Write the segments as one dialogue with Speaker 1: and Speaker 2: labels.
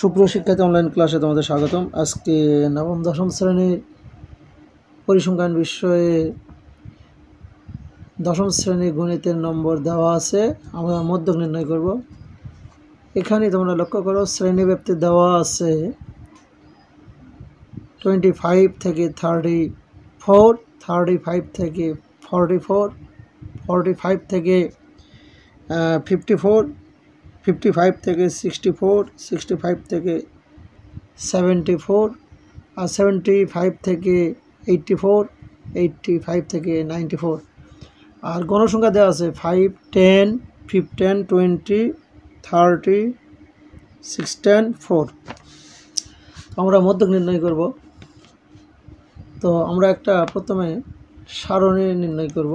Speaker 1: সুপ্রিয় শিক্ষার্থী, অনলাইন ক্লাসে তোমাদের স্বাগতম। আজকে নবম দশম শ্রেণীর পরিসংখ্যান বিষয়ে দশম শ্রেণীর গণিতের নম্বর দেওয়া আছে, আমরা মধ্যক নির্ণয় করব। এখানে তোমরা লক্ষ্য করো, শ্রেণীব্যাপ্তি দেওয়া আছে 25 থেকে 34, 35 থেকে 44, 45 থেকে 54, 55 থেকে 64, 65 থেকে 74, আর 75 থেকে 84, 85 থেকে 94। আর গণসংখ্যা দেওয়া আছে 5, 10, 15, 20, 30, 16, 4। আমরা মধ্যক নির্ণয় করব। তো আমরা একটা প্রথমে সারণী নির্ণয় করব।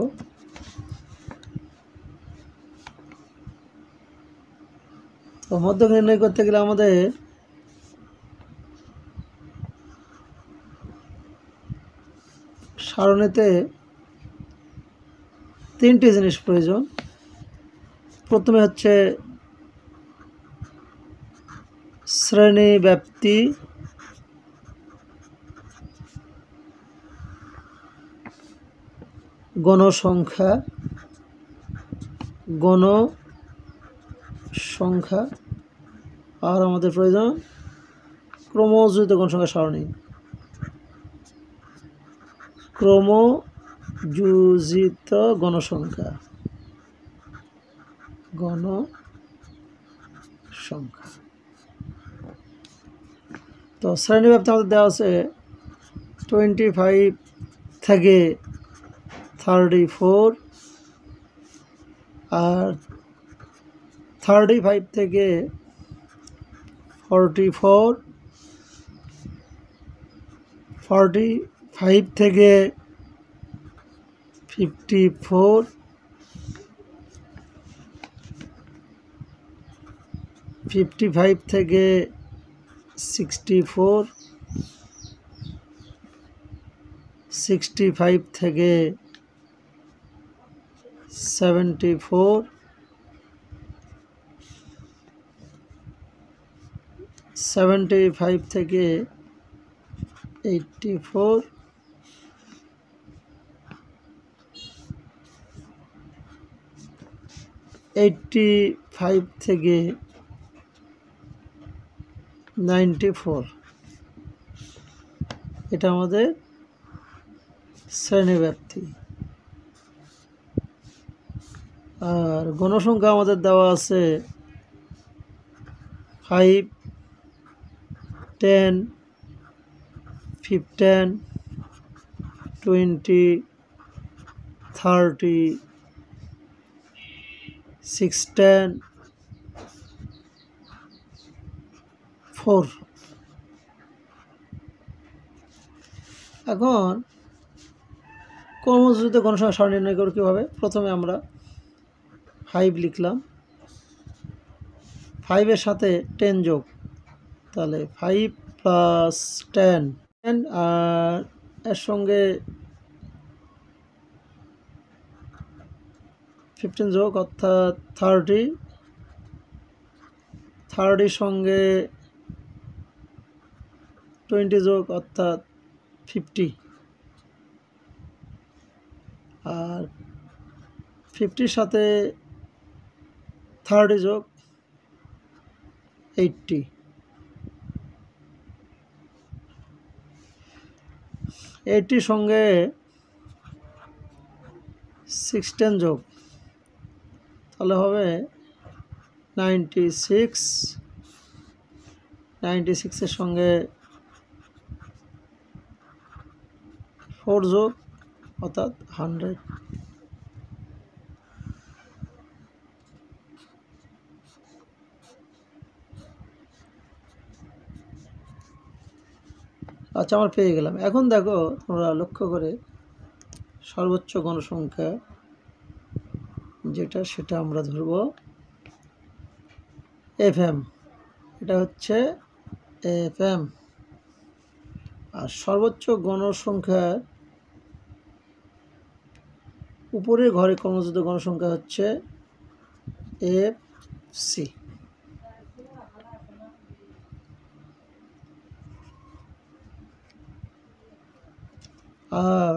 Speaker 1: তো মধ্যক নির্ণয় করতে গেলে আমাদের সারণীতে তিনটি জিনিস প্রয়োজন। প্রথমে হচ্ছে শ্রেণীব্যাপ্তি, গণসংখ্যা আর আমাদের প্রয়োজন ক্রমযোজিত গণসংখ্যা সারণী। ক্রমযোজিত গণসংখ্যা তো শ্রেণীব্যাপ্তি আমাদের দেওয়া আছে 25 থেকে 34, আর 35 থেকে 44, 45 থেকে 54, 55 থেকে 64, 65 থেকে 74, 75 থেকে 84, 85 থেকে 94। এটা আমাদের শ্রেণীব্যাপ্তি। আর গণসংখ্যা আমাদের দেওয়া আছে 5, 10, 15, 20, 30, 16, 4। এখন ক্রমযোজিত গণসংখ্যা সারণী নির্ণয় করব কীভাবে? প্রথমে আমরা 5 লিখলাম, 5-এর সাথে 10 যোগ, তাহলে 5 + 10, আর এর সঙ্গে 15 যোগ অর্থাৎ 30, 30 সঙ্গে 20 যোগ অর্থাৎ 50, আর 50-র সাথে 30 যোগ 80, 80 সঙ্গে 16 যোগ, তাহলে হবে 96, 96-এর সঙ্গে 4 যোগ অর্থাৎ 100। আচ্ছা, আমার পেয়ে গেলাম। এখন দেখো, তোমরা লক্ষ্য করে সর্বোচ্চ গণসংখ্যা যেটা, সেটা আমরা ধরব FM। এটা হচ্ছে FM। আর সর্বোচ্চ গণসংখ্যার উপরের ঘরে ক্রমযোজিত গণসংখ্যা হচ্ছে FC। আর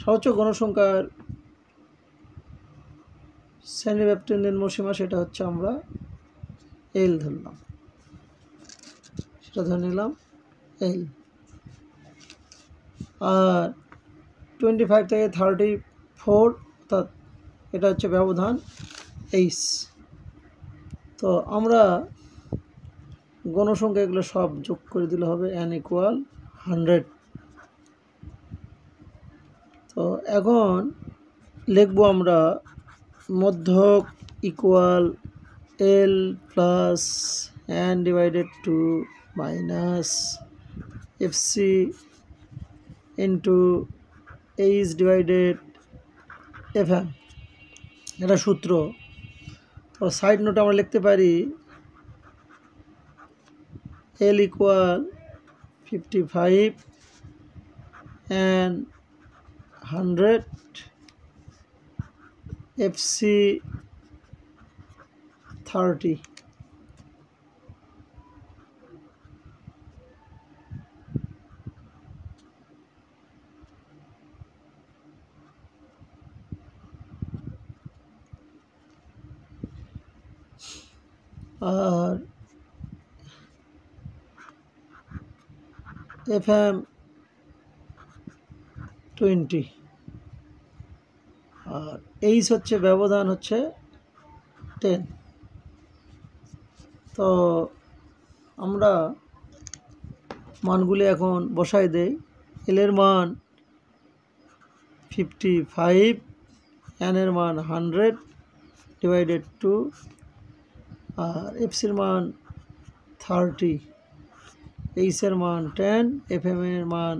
Speaker 1: সর্বোচ্চ গণসংখ্যার শ্রেণীব্যাপ্তির নিম্নসীমা সেটা হচ্ছে আমরা এল ধরলাম, সেটা ধরে নিলাম এল। আর 25 থেকে 34 অর্থাৎ এটা হচ্ছে ব্যবধান এইচ। তো আমরা গণসংখ্যা এগুলো সব যোগ করে দিলে হবে n = 100। তো এখন লিখব আমরা মধ্যক equal L plus n divided two minus FC into H divided FM, এটা সূত্র। তো সাইড নোট আমরা লিখতে পারি L = 55 and 100, FC 30। আর FM 20। আর এইচ হচ্ছে ব্যবধান হচ্ছে 10। তো আমরা মানগুলি এখন বসাই দেই। এল এর মান 55, এন এর মান 100 ডিভাইডেড টু, আর এফসির মান 30, এইচ এর মান 10, এফএম এর মান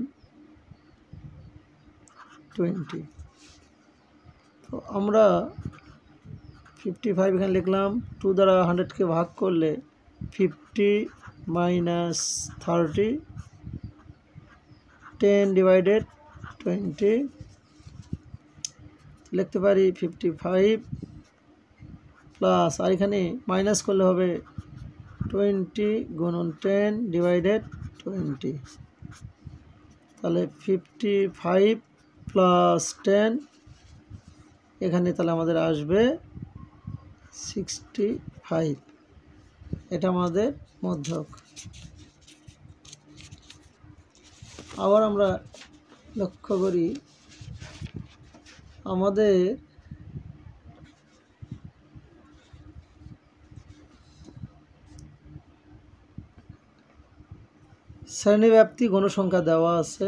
Speaker 1: 20। তো আমরা 55 এখানে লিখলাম, 2 দ্বারা 100কে ভাগ করলে 50 মাইনাস 30, 10 ডিভাইডেড 20, লিখতে পারি 55 প্লাস, আর এখানে মাইনাস করলে হবে 20 গুণন 10 ডিভাইডেড 20। তাহলে 55 প্লাস 10, এখানে তাহলে আমাদের আসবে 65। এটা আমাদের মধ্যক। আবার আমরা লক্ষ্য করি আমাদের শ্রেণীব্যাপ্তি গণসংখ্যা দেওয়া আছে।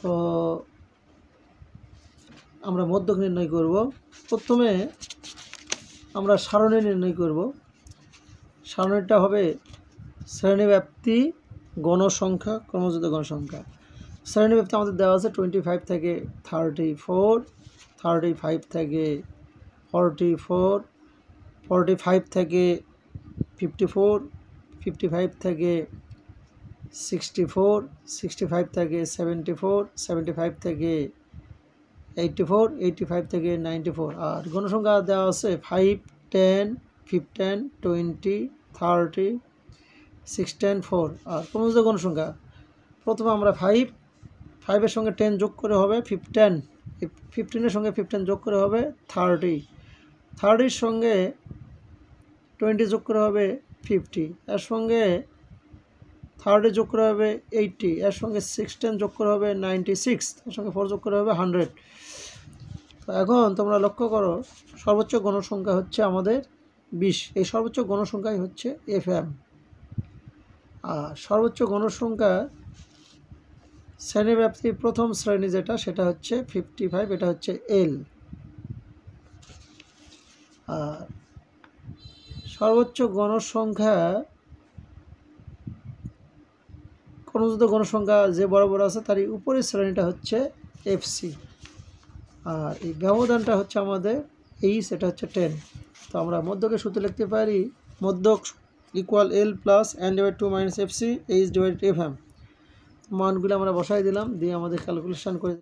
Speaker 1: তো আমরা মধ্যক নির্ণয় করব। প্রথমে আমরা সারণী নির্ণয় করব। সারণীটা হবে শ্রেণীব্যাপ্তি গণসংখ্যা, ক্রমযুক্ত গণসংখ্যা। শ্রেণীব্যাপ্তি আমাদের দেওয়া আছে 25 থেকে 34, 35 থেকে 44, 45 থেকে 54, 55 থেকে 64, 65 থেকে 74, 75 থেকে 84, 85 থেকে 94। আর গণসংখ্যা দেওয়া আছে 5, 10, 15, 20, 30, 16, 4। আর ক্রমযুক্ত গণসংখ্যা প্রথমে আমরা 5-এর সঙ্গে 10 যোগ করে হবে 15, 15-এর সঙ্গে 15 যোগ করে হবে 30, 30-র সঙ্গে 20 যোগ করে হবে 50, এর সঙ্গে 30 যোগ করে হবে 80, এর সঙ্গে 16 যোগ করে হবে 96, এর সঙ্গে 4 যোগ করে হবে 100। তো এখন তোমরা লক্ষ্য করো সর্বোচ্চ গণসংখ্যা হচ্ছে আমাদের 20। এই সর্বোচ্চ গণসংখ্যাই হচ্ছে FM। আর সর্বোচ্চ গণসংখ্যা শ্রেণীব্যাপ্তি প্রথম শ্রেণী যেটা, সেটা হচ্ছে 55, এটা হচ্ছে L। আর সর্বোচ্চ গণসংখ্যা ক্রমযুক্ত গণসংখ্যা যে বরাবর আছে তারই উপরের শ্রেণীটা হচ্ছে FC। আর এই ব্যবধানটা হচ্ছে আমাদের এইচ, এটা হচ্ছে 10। তো আমরা মধ্যকের সূত্র লিখতে পারি মধ্যক equal L plus n divide two minus FC H divide FM। মানগুলো আমরা বসাই দিলাম, দিয়ে আমাদের ক্যালকুলেশন করে